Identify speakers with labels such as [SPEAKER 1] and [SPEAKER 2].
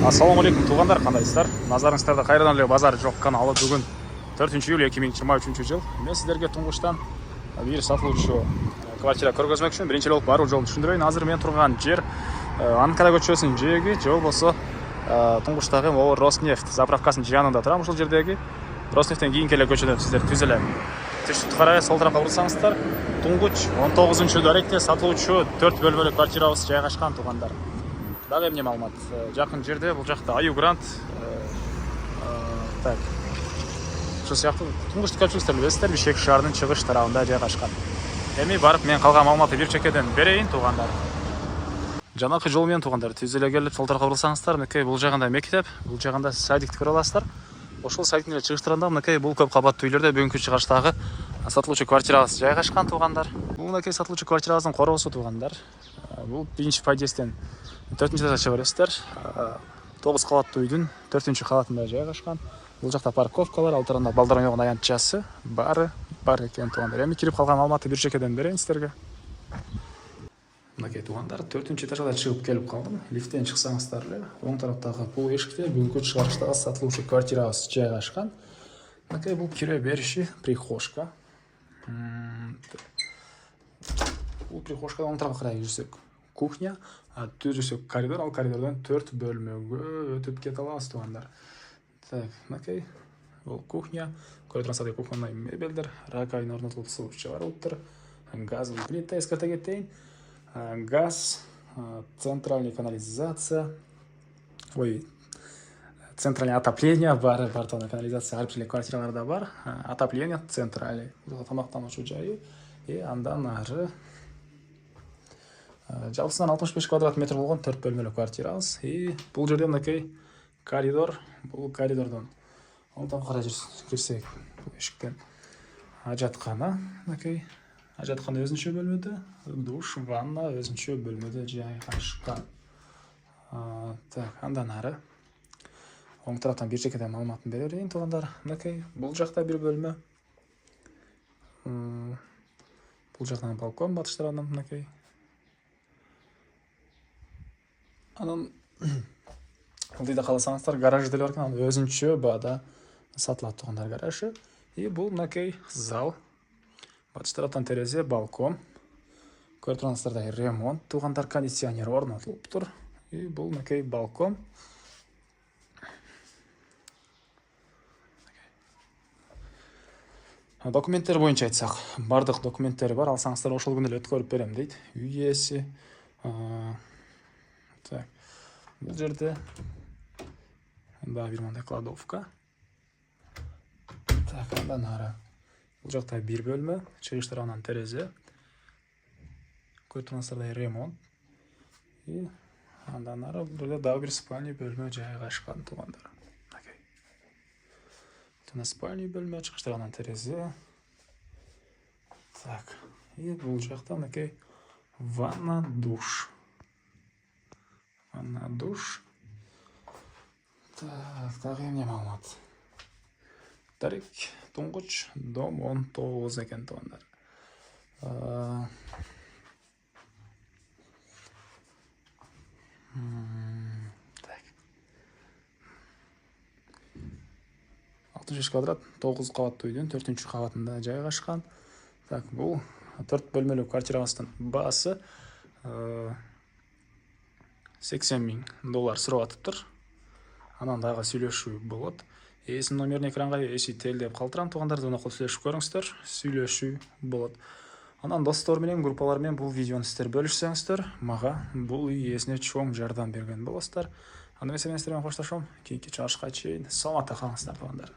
[SPEAKER 1] Ассалаумағалейкум туғандар, қандайсыздар? Назарыңыздарда қайрадан эле базар жоқ каналы. Бүгін 4 июль 2023 жыл. Мен сіздерге тұңғыштан бир сатылуучу квартира көргөзмөк үчүн биринчи болуп баруу жолун түшүндүрөйүн. Азыр мен турган жер Анкара көчөсүнүн жээги, же болбосо туңгуштагы могу Роснефть заправкасынын жанында турам. Ушул жердеги Роснефттен кийинки эле көчөдөн сиздер түз эле түштү карай сол тарапка бурсаңыздар, туңгуч 19-даректе сатылуучу 4 бөлмөлүү квартирабыз жайгашкан тугандар. Дагы эмне маалымат? Жакын жерде бул жакта Аю Грант. Так. Ушул сыяктуу туңгуч көчөсүндө билесиздер, Бишкек шаарынын чыгыш тарабында жайгашкан. Эми барып мен калган маалыматты бир чекеден берейин тугандар. Жанакы жол менен тугандар түз эле келип сол тарапка бурсаңыздар, мынакей бул жагында мектеп, бул жагында садикти көрө аласыздар. Ошол садиктин эле чыгыштарында мынакей бул көп кабаттуу үйлөрдө бүгүнкү чыгыштагы сатылуучу квартирабыз жайгашкан тугандар. Бул мынакей сатылуучу квартирабыздын коросу тугандар. Бул биринчи подъезден 4-этажга чыга бересиздер. 9 кабаттуу үйдүн 4-кабатында жайгашкан. Бул жакта парковкалар, ал тарапта балдар ойногон аянтчасы бар экен тугандар. Эми кирип калган маалыматты бир чекеден берейин сиздерге. Мынакей тугандар 4-этажга чыгып келип калдым. Лифттен чыксаңыздар эле оң тараптагы бул эшикте бүгүнкү чыгарыштагы сатылуучу квартирабыз жайгашкан. Мынакей бул кире бериши прихожка. Бул прихожкадан оң тарапка карай жүрсөк кухня, түз жүрсөк коридор, ал коридордон 4 бөлмөгө өтүп кете алабыз тугандар. Так, мынакей бул кухня, көрөтүрсүңөр садай кухняный мебелдер, раковина орнотулуп, суу чыгарылыптыр. Газ плита эскерте кетейин. Газ, центральный канализация, центральное отопление бар, бартон канализация ар бир квартираларда бар. Отопление центральный, тамактануучу жайы и андан ары жалпысынан 65 квадрат метр болгон 4 бөлмөлүү квартирабыз. И бул жерде мынакей коридор, бул коридордон оң тарапка карай кирсек, бул эшиктен ажаткана, мынакей ажаткана өзүнчө бөлмөдө, душ, ванна өзүнчө бөлмөдө жайгашкан. Так, андан ары оң тараптан бир чекеден маалыматын бере берейин тугандар. Мынакей бул жакта бир бөлмө. Бул жактан балкон батыш тарабынан мынакей. Анан ылдыйда калсаңыздар гараж деле бар экен, анын өзүнчө баада сатылат тугандар гаражы. И бул мынакей зал. Батыш тараптан терезе, балкон. Көрүп турсаңыздар ремонт тугандар, кондиционер орнотулуптур. И бул мынакей балкон. Документтер боюнча айтсак, бардык документтери бар, алсаңыздар ошол күнү эле өткөрүп берем дейт. Үй ээси. Так. Бул жерде дагы бир мындай кладовка. Так, андан ары бул жакта бир бөлмө, чыгыш тарабынан терезе. Көрүп турсаңыздар ремонт. И андан ары бул жерде дагы бир спальный бөлмө жайгашкан тугандар. Жана спальный бөлмө, чыгыш тарабынан терезе. Так. И бул жакта мынакей ванна, душ. Ванна, душ. Так, дагы эмне маалымат? Тарик, туңгуч, дом 19 экен тугандар. Так. 65 квадрат, 9 кабаттуу үйдүн 4-кабатында жайгашкан. Так, бул 4 бөлмөлүү квартирабыздын баасы $80,000 сурап атыптыр. Анан дагы сүйлөшүү болот. Ээсинин номерин экранга эси телдеп калтырам тугандар, окуп сүйлөшүп көрүңүздөр, сүйлөшүү болот. Анан достор менен, группалар менен бул видеону сиздер бөлүшсөңүздөр, мага бул үй ээсине чоң жардам берген болосуздар. Анда мен сиздер менен коштошом. Кийинки чыгарышка чейин саламатта калыңыздар тугандар.